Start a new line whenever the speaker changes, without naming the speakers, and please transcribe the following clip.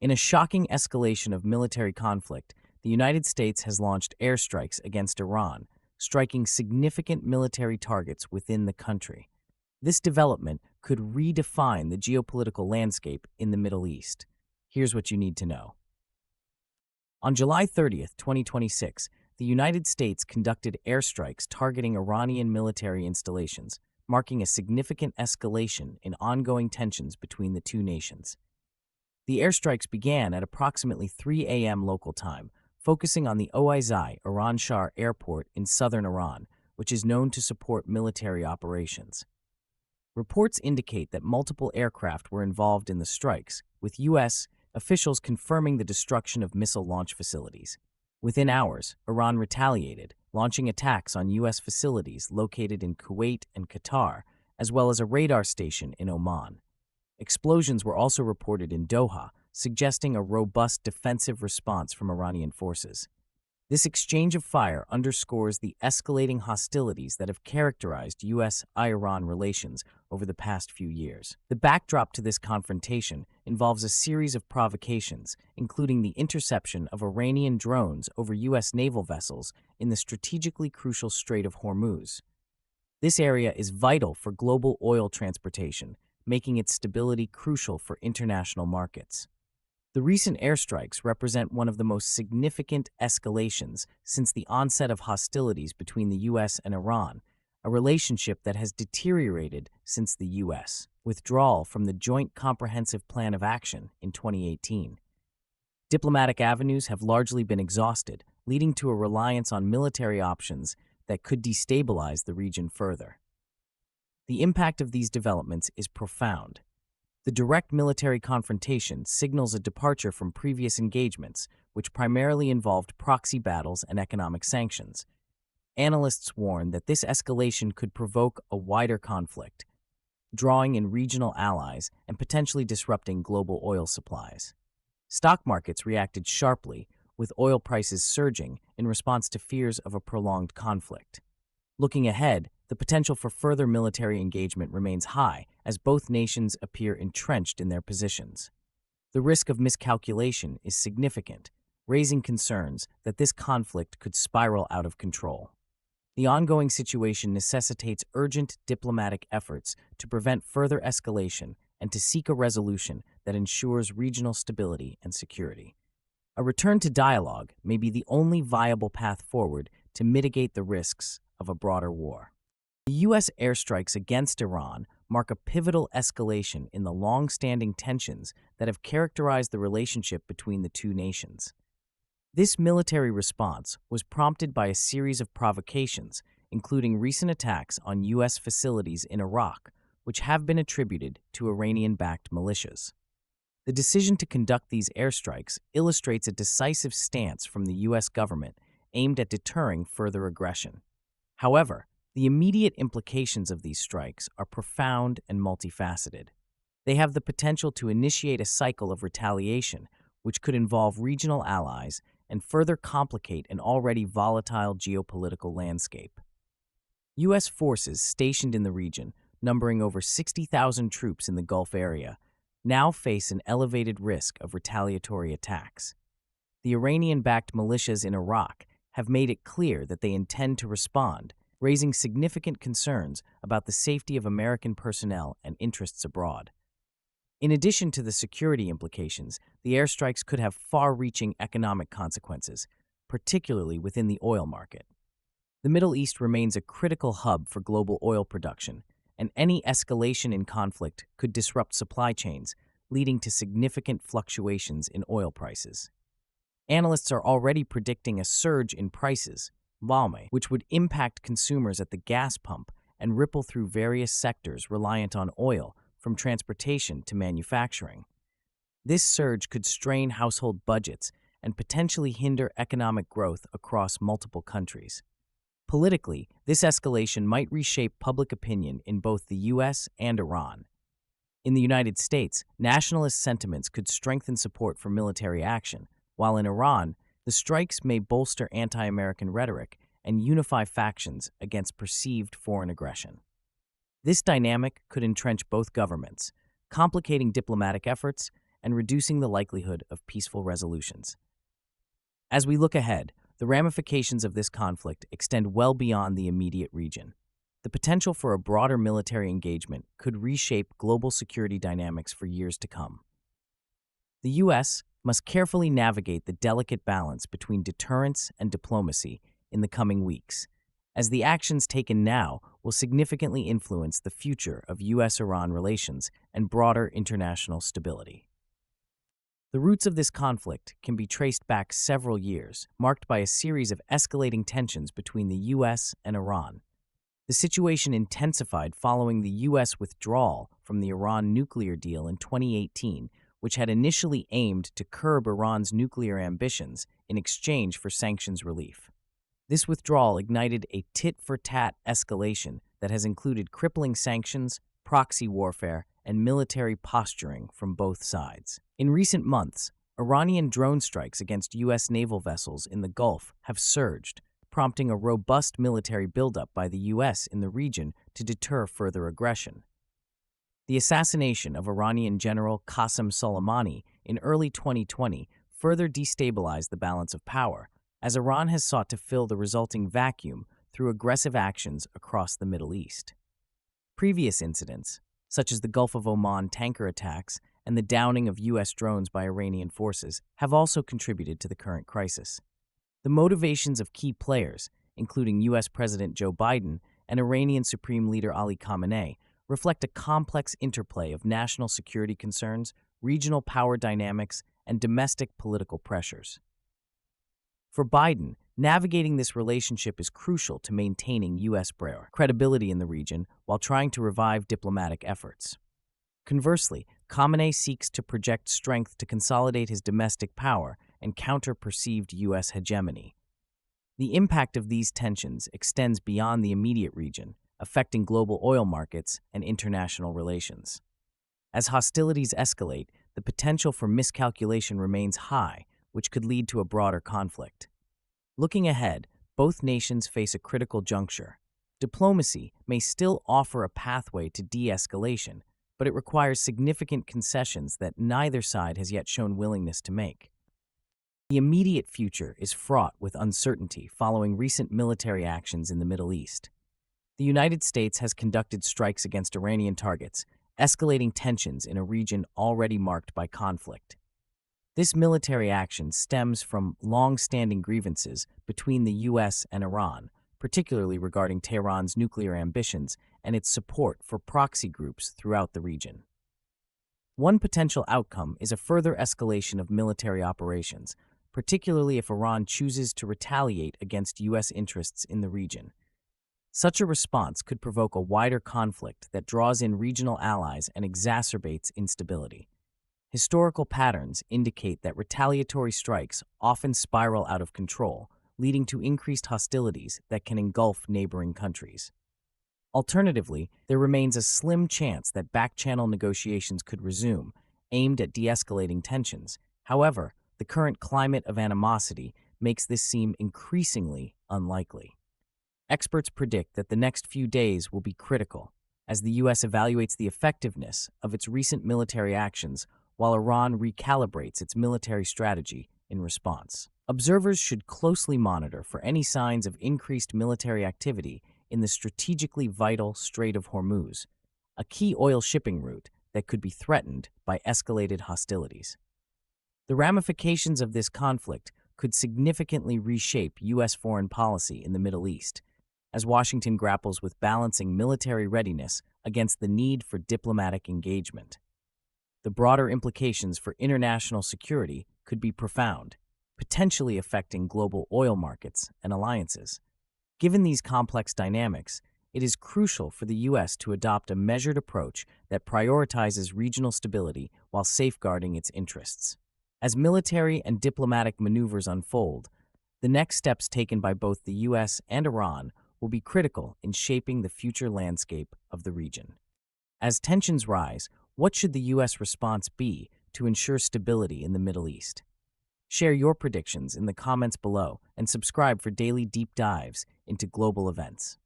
In a shocking escalation of military conflict, the United States has launched airstrikes against Iran, striking significant military targets within the country. This development could redefine the geopolitical landscape in the Middle East. Here's what you need to know. On July 30th, 2026, the United States conducted airstrikes targeting Iranian military installations, marking a significant escalation in ongoing tensions between the two nations. The airstrikes began at approximately 3 a.m. local time, focusing on the Oizai Iran-Shar airport in southern Iran, which is known to support military operations. Reports indicate that multiple aircraft were involved in the strikes, with U.S. officials confirming the destruction of missile launch facilities. Within hours, Iran retaliated, launching attacks on U.S. facilities located in Kuwait and Qatar, as well as a radar station in Oman. Explosions were also reported in Doha, suggesting a robust defensive response from Iranian forces. This exchange of fire underscores the escalating hostilities that have characterized U.S.-Iran relations over the past few years. The backdrop to this confrontation involves a series of provocations, including the interception of Iranian drones over U.S. naval vessels in the strategically crucial Strait of Hormuz. This area is vital for global oil transportation, making its stability crucial for international markets. The recent airstrikes represent one of the most significant escalations since the onset of hostilities between the U.S. and Iran, a relationship that has deteriorated since the U.S. withdrawal from the Joint Comprehensive Plan of Action in 2018. Diplomatic avenues have largely been exhausted, leading to a reliance on military options that could destabilize the region further. The impact of these developments is profound. The direct military confrontation signals a departure from previous engagements, which primarily involved proxy battles and economic sanctions. Analysts warn that this escalation could provoke a wider conflict, drawing in regional allies and potentially disrupting global oil supplies. Stock markets reacted sharply, with oil prices surging in response to fears of a prolonged conflict. Looking ahead, the potential for further military engagement remains high as both nations appear entrenched in their positions. The risk of miscalculation is significant, raising concerns that this conflict could spiral out of control. The ongoing situation necessitates urgent diplomatic efforts to prevent further escalation and to seek a resolution that ensures regional stability and security. A return to dialogue may be the only viable path forward to mitigate the risks of a broader war. The U.S. airstrikes against Iran mark a pivotal escalation in the long-standing tensions that have characterized the relationship between the two nations. This military response was prompted by a series of provocations, including recent attacks on U.S. facilities in Iraq, which have been attributed to Iranian-backed militias. The decision to conduct these airstrikes illustrates a decisive stance from the U.S. government aimed at deterring further aggression. However, the immediate implications of these strikes are profound and multifaceted. They have the potential to initiate a cycle of retaliation, which could involve regional allies and further complicate an already volatile geopolitical landscape. U.S. forces stationed in the region, numbering over 60,000 troops in the Gulf area, now face an elevated risk of retaliatory attacks. The Iranian-backed militias in Iraq have made it clear that they intend to respond, raising significant concerns about the safety of American personnel and interests abroad. In addition to the security implications, the airstrikes could have far-reaching economic consequences, particularly within the oil market. The Middle East remains a critical hub for global oil production, and any escalation in conflict could disrupt supply chains, leading to significant fluctuations in oil prices. Analysts are already predicting a surge in prices, which would impact consumers at the gas pump and ripple through various sectors reliant on oil, from transportation to manufacturing. This surge could strain household budgets and potentially hinder economic growth across multiple countries. Politically, this escalation might reshape public opinion in both the U.S. and Iran. In the United States, nationalist sentiments could strengthen support for military action, while in Iran, the strikes may bolster anti-American rhetoric and unify factions against perceived foreign aggression. This dynamic could entrench both governments, complicating diplomatic efforts and reducing the likelihood of peaceful resolutions. As we look ahead, the ramifications of this conflict extend well beyond the immediate region. The potential for a broader military engagement could reshape global security dynamics for years to come. The U.S. must carefully navigate the delicate balance between deterrence and diplomacy in the coming weeks, as the actions taken now will significantly influence the future of U.S.-Iran relations and broader international stability. The roots of this conflict can be traced back several years, marked by a series of escalating tensions between the U.S. and Iran. The situation intensified following the U.S. withdrawal from the Iran nuclear deal in 2018, which had initially aimed to curb Iran's nuclear ambitions in exchange for sanctions relief. This withdrawal ignited a tit-for-tat escalation that has included crippling sanctions, proxy warfare, and military posturing from both sides. In recent months, Iranian drone strikes against U.S. naval vessels in the Gulf have surged, prompting a robust military buildup by the U.S. in the region to deter further aggression. The assassination of Iranian General Qasem Soleimani in early 2020 further destabilized the balance of power, as Iran has sought to fill the resulting vacuum through aggressive actions across the Middle East. Previous incidents, such as the Gulf of Oman tanker attacks and the downing of U.S. drones by Iranian forces, have also contributed to the current crisis. The motivations of key players, including U.S. President Joe Biden and Iranian Supreme Leader Ali Khamenei, reflect a complex interplay of national security concerns, regional power dynamics, and domestic political pressures. For Biden, navigating this relationship is crucial to maintaining U.S. credibility in the region while trying to revive diplomatic efforts. Conversely, Khamenei seeks to project strength to consolidate his domestic power and counter perceived U.S. hegemony. The impact of these tensions extends beyond the immediate region, affecting global oil markets and international relations. As hostilities escalate, the potential for miscalculation remains high, which could lead to a broader conflict. Looking ahead, both nations face a critical juncture. Diplomacy may still offer a pathway to de-escalation, but it requires significant concessions that neither side has yet shown willingness to make. The immediate future is fraught with uncertainty following recent military actions in the Middle East. The United States has conducted strikes against Iranian targets, escalating tensions in a region already marked by conflict. This military action stems from long-standing grievances between the U.S. and Iran, particularly regarding Tehran's nuclear ambitions and its support for proxy groups throughout the region. One potential outcome is a further escalation of military operations, particularly if Iran chooses to retaliate against U.S. interests in the region. Such a response could provoke a wider conflict that draws in regional allies and exacerbates instability. Historical patterns indicate that retaliatory strikes often spiral out of control, leading to increased hostilities that can engulf neighboring countries. Alternatively, there remains a slim chance that back-channel negotiations could resume, aimed at de-escalating tensions. However, the current climate of animosity makes this seem increasingly unlikely. Experts predict that the next few days will be critical, as the U.S. evaluates the effectiveness of its recent military actions while Iran recalibrates its military strategy in response. Observers should closely monitor for any signs of increased military activity in the strategically vital Strait of Hormuz, a key oil shipping route that could be threatened by escalated hostilities. The ramifications of this conflict could significantly reshape U.S. foreign policy in the Middle East, as Washington grapples with balancing military readiness against the need for diplomatic engagement. The broader implications for international security could be profound, potentially affecting global oil markets and alliances. Given these complex dynamics, it is crucial for the U.S. to adopt a measured approach that prioritizes regional stability while safeguarding its interests. As military and diplomatic maneuvers unfold, the next steps taken by both the U.S. and Iran will be critical in shaping the future landscape of the region. As tensions rise, what should the U.S. response be to ensure stability in the Middle East? Share your predictions in the comments below and subscribe for daily deep dives into global events.